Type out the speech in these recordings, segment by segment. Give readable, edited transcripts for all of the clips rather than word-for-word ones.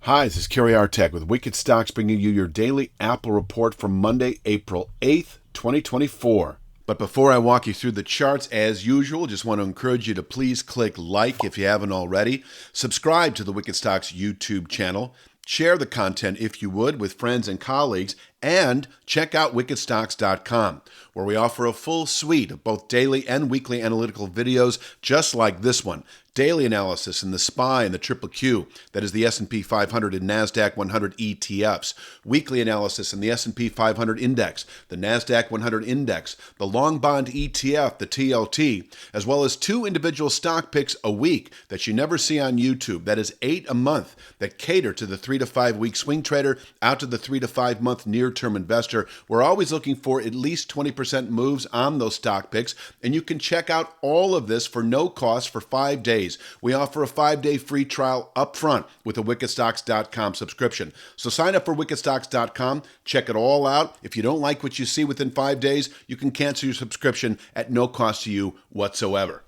Hi, this is Kerry Artek with Wicked Stocks bringing you your daily Apple report for Monday, April 8th, 2024. But before I walk you through the charts, as usual, just want to encourage you to please click like if you haven't already, subscribe to the Wicked Stocks YouTube channel, share the content if you would with friends and colleagues, and check out wickedstocks.com, where we offer a full suite of both daily and weekly analytical videos just like this one. Daily analysis in the SPY and the Triple Q, that is the S&P 500 and NASDAQ 100 ETFs. Weekly analysis in the S&P 500 Index, the NASDAQ 100 Index, the Long Bond ETF, the TLT, as well as 2 individual stock picks a week that you never see on YouTube. That is 8 a month that cater to the 3 to 5 week swing trader out to the 3 to 5 month near-term investor. We're always looking for at least 20% moves on those stock picks, and you can check out all of this for no cost for 5 days. We offer a 5-day free trial up front with a wickedstocks.com subscription. So sign up for wickedstocks.com, check it all out. If you don't like what you see within 5 days, you can cancel your subscription at no cost to you whatsoever.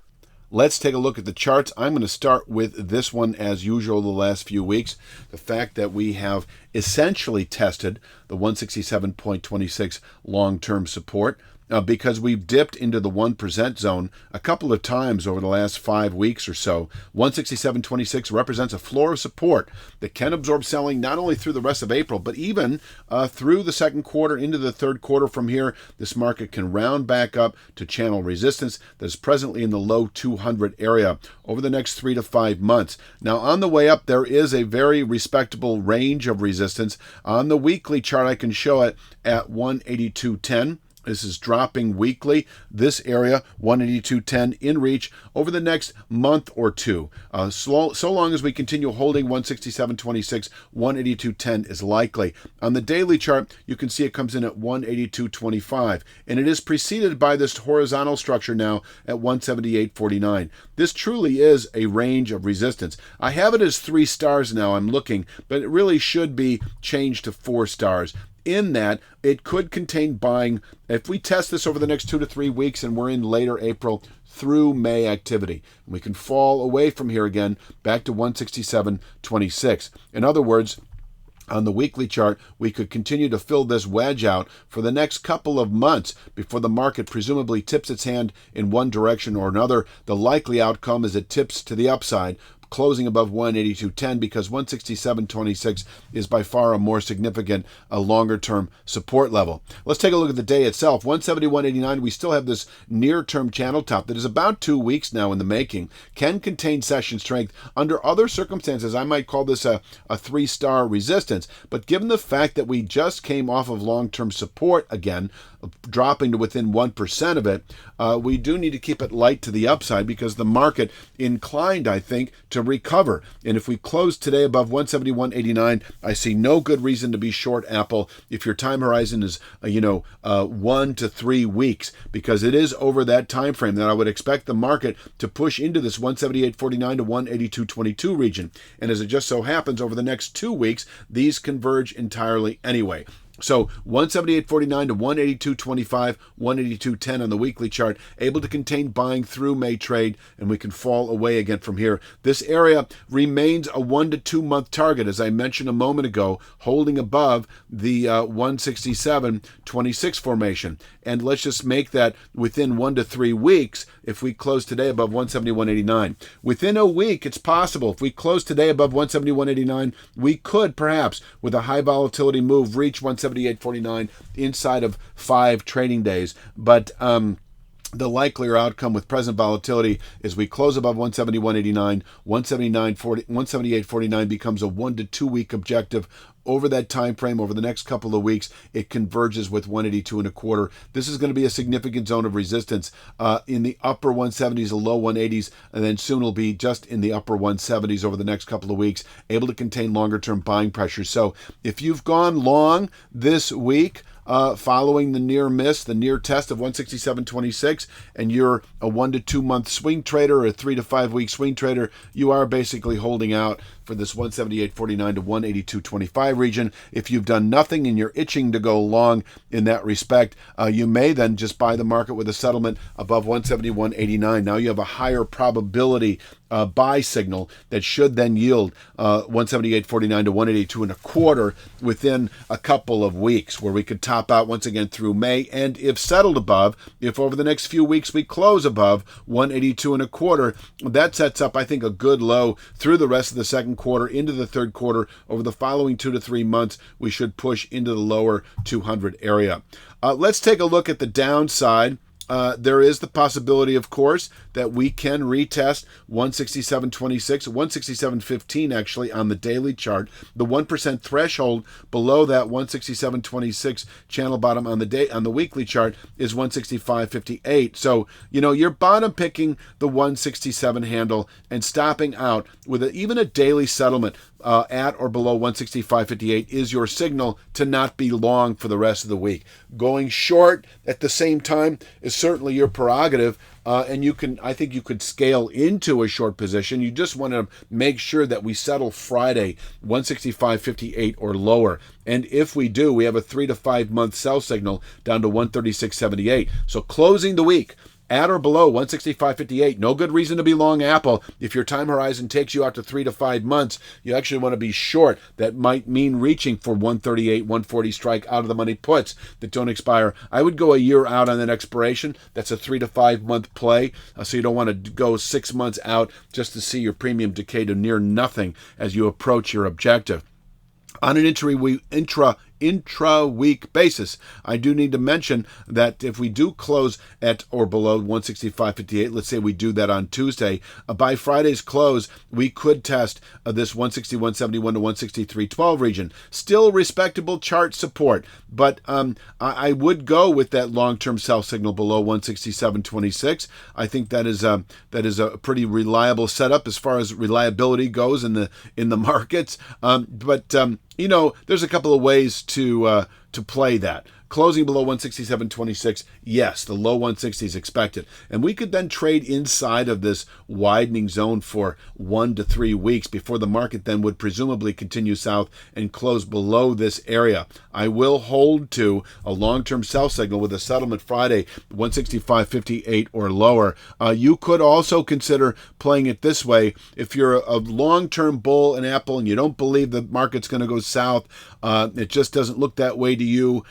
Let's take a look at the charts. I'm going to start with this one as usual the last few weeks. The fact that we have essentially tested the 167.26 long-term support. Because we've dipped into the 1% zone a couple of times over the last 5 weeks or so. 167.26 represents a floor of support that can absorb selling not only through the rest of April, but even through the second quarter into the third quarter. From here, this market can round back up to channel resistance that is presently in the low 200 area over the next 3 to 5 months. Now, on the way up, there is a very respectable range of resistance. On the weekly chart, I can show it at 182.10. This is dropping weekly. This area, 182.10 in reach over the next month or two. So long as we continue holding 167.26, 182.10 is likely. On the daily chart, you can see it comes in at 182.25, and it is preceded by this horizontal structure now at 178.49. This truly is a range of resistance. I have it as 3 stars now, I'm looking, but it really should be changed to 4 stars. In that, it could contain buying if we test this over the next 2 to 3 weeks and we're in later April through May activity. We can fall away from here again back to 167.26. In other words, on the weekly chart, we could continue to fill this wedge out for the next couple of months before the market presumably tips its hand in one direction or another. The likely outcome is it tips to the upside, closing above 182.10, because 167.26 is by far a more significant, longer-term support level. Let's take a look at the day itself. 171.89, we still have this near-term channel top that is about 2 weeks now in the making, can contain session strength. Under other circumstances, I might call this a 3-star resistance, but given the fact that we just came off of long-term support again, dropping to within 1% of it, we do need to keep it light to the upside because the market inclined, I think, to recover. And if we close today above 171.89, I see no good reason to be short Apple if your time horizon is 1 to 3 weeks, because it is over that time frame that I would expect the market to push into this 178.49 to 182.22 region. And as it just so happens, over the next 2 weeks, these converge entirely anyway. So 178.49 to 182.25, 182.10 on the weekly chart, able to contain buying through May trade, and we can fall away again from here. This area remains a 1 to 2 month target, as I mentioned a moment ago, holding above the 167.26 formation. And let's just make that within 1 to 3 weeks if we close today above 171.89. Within a week, it's possible. If we close today above 171.89, we could perhaps, with a high volatility move, reach 178.49 inside of 5 trading days. But the likelier outcome with present volatility is we close above 171.89, 178.49 becomes a 1 to 2 week objective. Over that time frame, over the next couple of weeks, it converges with 182.25. This is going to be a significant zone of resistance in the upper 170s, the low 180s, and then soon will be just in the upper 170s over the next couple of weeks, able to contain longer-term buying pressure. So if you've gone long this week, following the near miss, the near test of 167.26, and you're a 1 to 2 month swing trader or a 3 to 5 week swing trader, you are basically holding out for this 178.49 to 182.25 region. If you've done nothing and you're itching to go long in that respect, you may then just buy the market with a settlement above 171.89. Now you have a higher probability buy signal that should then yield 178.49 to 182.25 within a couple of weeks, where we could top out once again through May. And if settled above, if over the next few weeks we close above 182.25, that sets up, I think, a good low through the rest of the second quarter into the third quarter. Over the following 2 to 3 months, we should push into the lower 200 area. Let's take a look at the downside. There is the possibility, of course, that we can retest 167.26, 167.15 actually on the daily chart. The 1% threshold below that 167.26 channel bottom on the weekly chart is 165.58. So, you're bottom picking the 167 handle and stopping out with even a daily settlement at or below 165.58 is your signal to not be long for the rest of the week. Going short at the same time is certainly your prerogative, and I think you could scale into a short position. You just want to make sure that we settle Friday 165.58 or lower. And if we do, we have a 3 to 5 month sell signal down to 136.78. So closing the week at or below 165.58. No good reason to be long Apple. If your time horizon takes you out to 3 to 5 months, you actually want to be short. That might mean reaching for 138, 140 strike out of the money puts that don't expire. I would go a year out on that expiration. That's a 3 to 5 month play. So you don't want to go 6 months out just to see your premium decay to near nothing as you approach your objective. On an intra-week basis, I do need to mention that if we do close at or below 165.58, let's say we do that on Tuesday, by Friday's close, we could test this 161.71 to 163.12 region. Still respectable chart support, but I would go with that long-term sell signal below 167.26. I think that is a pretty reliable setup as far as reliability goes in the markets. There's a couple of ways to play that. Closing below 167.26, yes, the low 160s expected. And we could then trade inside of this widening zone for 1 to 3 weeks before the market then would presumably continue south and close below this area. I will hold to a long-term sell signal with a settlement Friday, 165.58 or lower. You could also consider playing it this way. If you're a long-term bull in Apple and you don't believe the market's going to go south, it just doesn't look that way to you.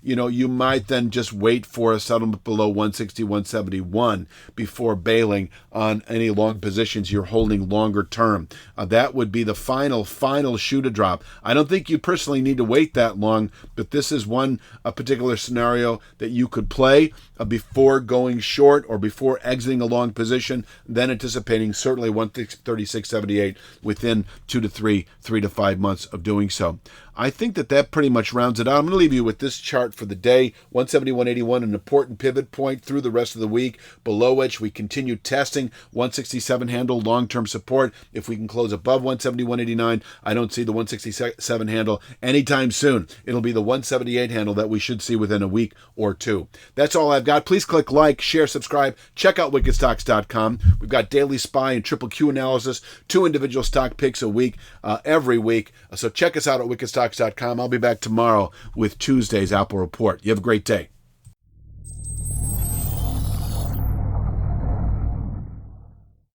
You might then just wait for a settlement below 160, 171 before bailing on any long positions you're holding longer term. That would be the final shoe to drop. I don't think you personally need to wait that long, but this is one particular scenario that you could play before going short or before exiting a long position, then anticipating certainly 136.78 within 3 to 5 months of doing so. I think that pretty much rounds it out. I'm going to leave you with this chart for the day. 171.81, an important pivot point through the rest of the week, below which we continue testing 167 handle long-term support. If we can close above 171.89, I don't see the 167 handle anytime soon. It'll be the 178 handle that we should see within a week or two. That's all I've got. Please click like, share, subscribe. Check out wickedstocks.com. We've got daily SPY and triple Q analysis, 2 individual stock picks a week, every week. So check us out at wickedstocks.com. I'll be back tomorrow with Tuesday's Apple Report. You have a great day.